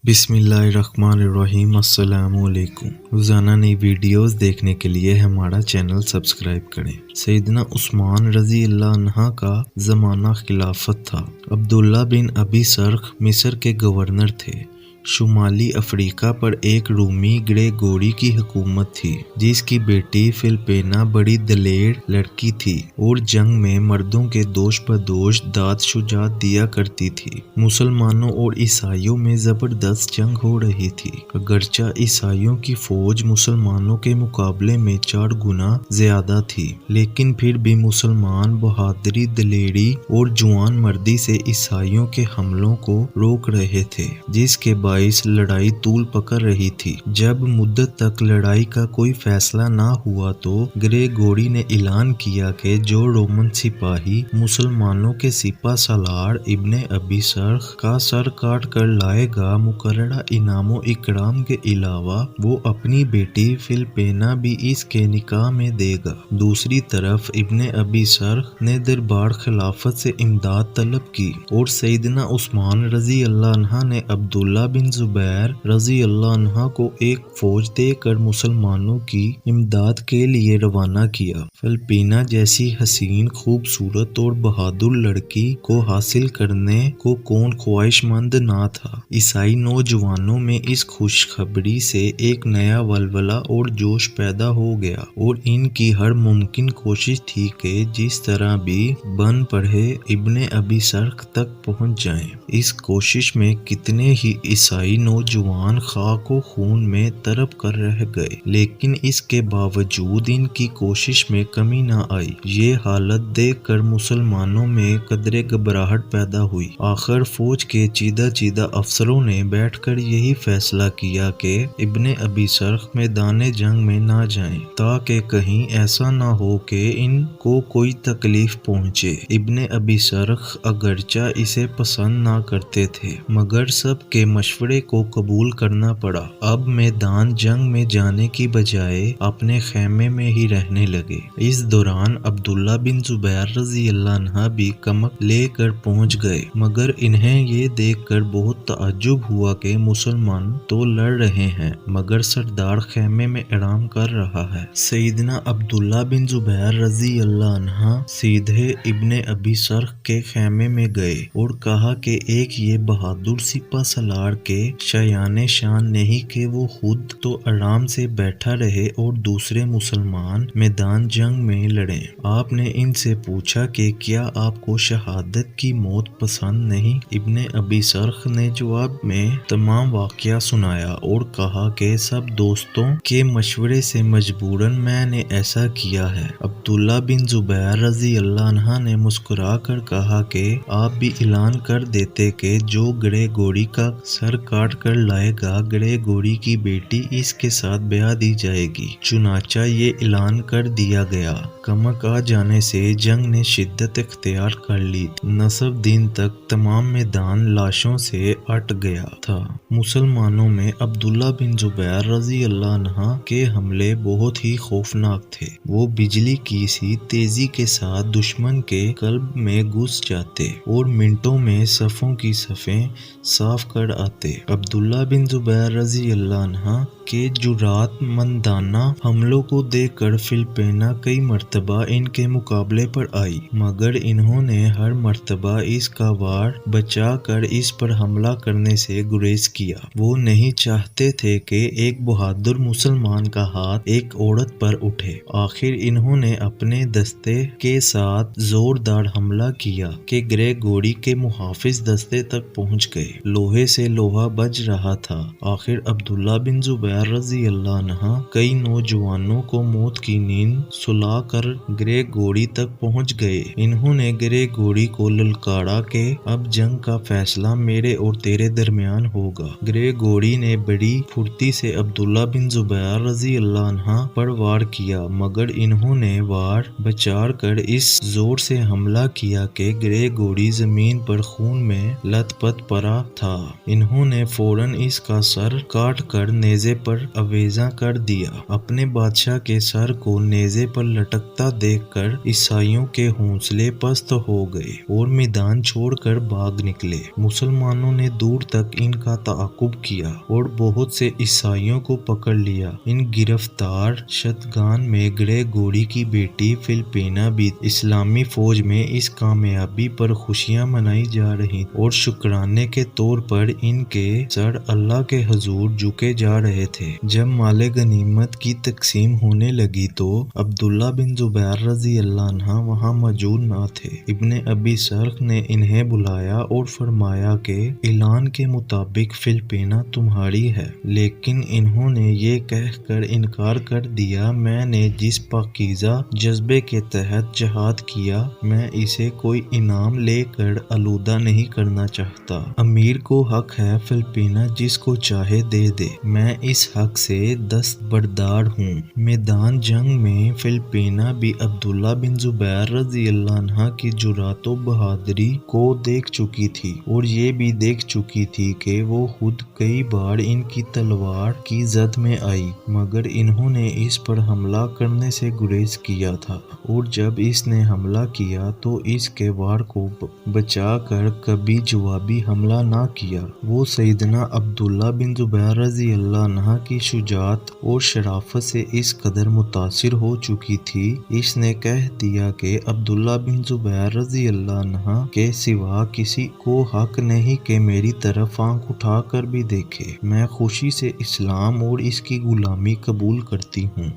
بسم اللہ الرحمن الرحیم۔ السلام علیکم۔ روزانہ نئی ویڈیوز دیکھنے کے لیے ہمارا چینل سبسکرائب کریں۔ سیدنا عثمان رضی اللہ عنہ کا زمانہ خلافت تھا۔ عبداللہ بن ابی سرخ مصر کے گورنر تھے۔ شمالی افریقہ پر ایک رومی گریگوری کی حکومت تھی جس کی بیٹی فلپینا بڑی دلیر لڑکی تھی اور جنگ میں مردوں کے دوش بدوش داد شجاعت دیا کرتی تھی۔ مسلمانوں اور عیسائیوں میں زبردست جنگ ہو رہی تھی۔ اگرچہ عیسائیوں کی فوج مسلمانوں کے مقابلے میں 4 گنا زیادہ تھی، لیکن پھر بھی مسلمان بہادری، دلیری اور جوان مردی سے عیسائیوں کے حملوں کو روک رہے تھے، جس کے باعث لڑائی طول پکڑ رہی تھی۔ جب مدت تک لڑائی کا کوئی فیصلہ نہ ہوا تو گریگوری نے اعلان کیا کہ جو رومن سپاہی مسلمانوں کے سپہ سالار ابن ابی سرخ کا سر کاٹ کر لائے گا، مقررہ انعام و اکرام کے علاوہ وہ اپنی بیٹی فلپینا بھی اس کے نکاح میں دے گا۔ دوسری طرف ابن ابی سرخ نے دربار خلافت سے امداد طلب کی اور سیدنا عثمان رضی اللہ عنہ نے عبداللہ بن زبیر رضی اللہ عنہ کو ایک فوج دے کر مسلمانوں کی امداد کے لیے روانہ کیا۔ فلپینا جیسی حسین، خوبصورت اور بہادر لڑکی کو حاصل کرنے کو کون خواہش مند نہ تھا۔ عیسائی نوجوانوں میں اس خوشخبری سے ایک نیا ولولہ اور جوش پیدا ہو گیا اور ان کی ہر ممکن کوشش تھی کہ جس طرح بھی بن پڑھے ابن ابی سرخ تک پہنچ جائیں۔ اس کوشش میں کتنے ہی عیسائی نوجوان خاک و خون میں تڑپ کر رہ گئے، لیکن اس کے باوجود ان کی کوشش میں کمی نہ آئی۔ یہ حالت دیکھ کر مسلمانوں میں قدرے گھبراہٹ پیدا ہوئی۔ آخر فوج کے چیدہ افسروں نے بیٹھ کر یہی فیصلہ کیا کہ ابن ابی سرخ میدان جنگ میں نہ جائیں، تاکہ کہیں ایسا نہ ہو کہ ان کو کوئی تکلیف پہنچے۔ ابن ابی سرخ اگرچہ اسے پسند نہ کرتے تھے، مگر سب کے مشورے کو قبول کرنا پڑا۔ اب میدان جنگ میں جانے کی بجائے اپنے خیمے میں ہی رہنے لگے۔ اس دوران عبداللہ بن زبیر رضی اللہ عنہ بھی کمک لے کر پہنچ گئے، مگر انہیں یہ دیکھ کر بہت تعجب ہوا کہ مسلمان تو لڑ رہے ہیں مگر سردار خیمے میں آرام کر رہا ہے۔ سیدنا عبداللہ بن زبیر رضی اللہ عنہ سیدھے ابن ابی سرخ کے خیمے میں گئے اور کہا کہ ایک یہ بہادر سپہ سالار کے شایان شان نہیں کہ وہ خود تو آرام سے بیٹھا رہے اور دوسرے مسلمان میدان جنگ میں لڑیں۔ آپ نے ان سے پوچھا کہ کیا آپ کو شہادت کی موت پسند نہیں؟ ابن ابی سرخ نے جواب میں تمام واقعہ سنایا اور کہا کہ سب دوستوں کے مشورے سے مجبوراً میں نے ایسا کیا ہے۔ عبداللہ بن زبیر رضی اللہ عنہ نے مسکرا کر کہا کہ آپ بھی اعلان کر دیتے کہ جو گریگوری کا سر کاٹ کر لائے گا، گریگوری کی بیٹی اس کے ساتھ بیاہ دی جائے گی۔ چنانچہ یہ اعلان کر دیا گیا۔ کمک آ جانے سے جنگ نے شدت اختیار کر لی۔ نصف دن تک تمام میدان لاشوں سے اٹ گیا تھا۔ مسلمانوں میں عبداللہ بن زبیر رضی اللہ عنہ کے حملے بہت ہی خوفناک تھے۔ وہ بجلی کی سی تیزی کے ساتھ دشمن کے قلب میں گھس جاتے اور منٹوں میں صفوں کی صفیں صاف کر آتے۔ عبداللہ بن زبیر رضی اللہ عنہ کے جرأت مندانہ حملوں کو دیکھ کر فلپینا کئی مرتبہ ان کے مقابلے پر آئی، مگر انہوں نے ہر مرتبہ اس کا وار بچا کر اس پر حملہ کرنے سے گریز کیا۔ وہ نہیں چاہتے تھے کہ ایک بہادر مسلمان کا ہاتھ ایک عورت پر اٹھے۔ آخر انہوں نے اپنے دستے کے ساتھ زوردار حملہ کیا کہ گریگوری کے محافظ دستے تک پہنچ گئے۔ لوہے سے لوہا بج رہا تھا۔ آخر عبداللہ بن زبیر رضی اللہ عنہ کئی نوجوانوں کو موت کی نیند سلا کر گریگوری تک پہنچ گئے۔ انہوں نے گریگوری کو للکارا کہ اب جنگ کا فیصلہ میرے اور تیرے درمیان ہوگا۔ گریگوری نے بڑی پھرتی سے عبداللہ بن زبیر رضی اللہ عنہ پر وار کیا، مگر انہوں نے وار بچا کر اس زور سے حملہ کیا کہ گریگوری زمین پر خون میں لت پت پڑا تھا۔ انہوں نے فوراً اس کا سر کاٹ کر نیزے پر اویزاں کر دیا۔ اپنے بادشاہ کے سر کو نیزے پر لٹکتا دیکھ کر عیسائیوں کے حوصلے پست ہو گئے اور میدان چھوڑ کر بھاگ نکلے۔ مسلمانوں نے دور تک ان کا تعاقب کیا اور بہت سے عیسائیوں کو پکڑ لیا۔ ان گرفتار شدگان میں گریگوری کی بیٹی فلپینا بھی اسلامی فوج میں اس کامیابی پر خوشیاں منائی جا رہی اور شکرانے کے طور پر ان کے سر اللہ کے حضور جھکے جا رہے تھے۔ جب مال غنیمت کی تقسیم ہونے لگی تو عبداللہ بن زبیر رضی اللہ عنہ وہاں موجود نہ تھے۔ ابن ابی سرخ نے انہیں بلایا اور فرمایا کہ اعلان کے مطابق فلپینا تمہاری ہے، لیکن انہوں نے یہ کہہ کر انکار کر دیا، میں نے جس پاکیزہ جذبے کے تحت جہاد کیا، میں اسے کوئی انعام لے کر آلودہ نہیں کرنا چاہتا۔ امیر کو حق ہے فلپینا جس کو چاہے دے دے، میں اس حق سے دستبردار ہوں۔ میدان جنگ میں فلپینا بھی عبداللہ بن زبیر رضی اللہ عنہ کی جرأت و بہادری کو دیکھ چکی تھی اور یہ بھی دیکھ چکی تھی کہ وہ خود کئی بار ان کی تلوار کی زد میں آئی، مگر انہوں نے اس پر حملہ کرنے سے گریز کیا تھا، اور جب اس نے حملہ کیا تو اس کے وار کو بچا کر کبھی جوابی حملہ نہ کیا۔ وہ سیدنا عبداللہ بن زبیر رضی اللہ عنہ کی شجاعت اور شرافت سے اس قدر متاثر ہو چکی تھی، اس نے کہہ دیا کہ عبداللہ بن زبیر رضی اللہ عنہ کے سوا کسی کو حق نہیں کہ میری طرف آنکھ اٹھا کر بھی دیکھے۔ میں خوشی سے اسلام اور اس کی غلامی قبول کرتی ہوں۔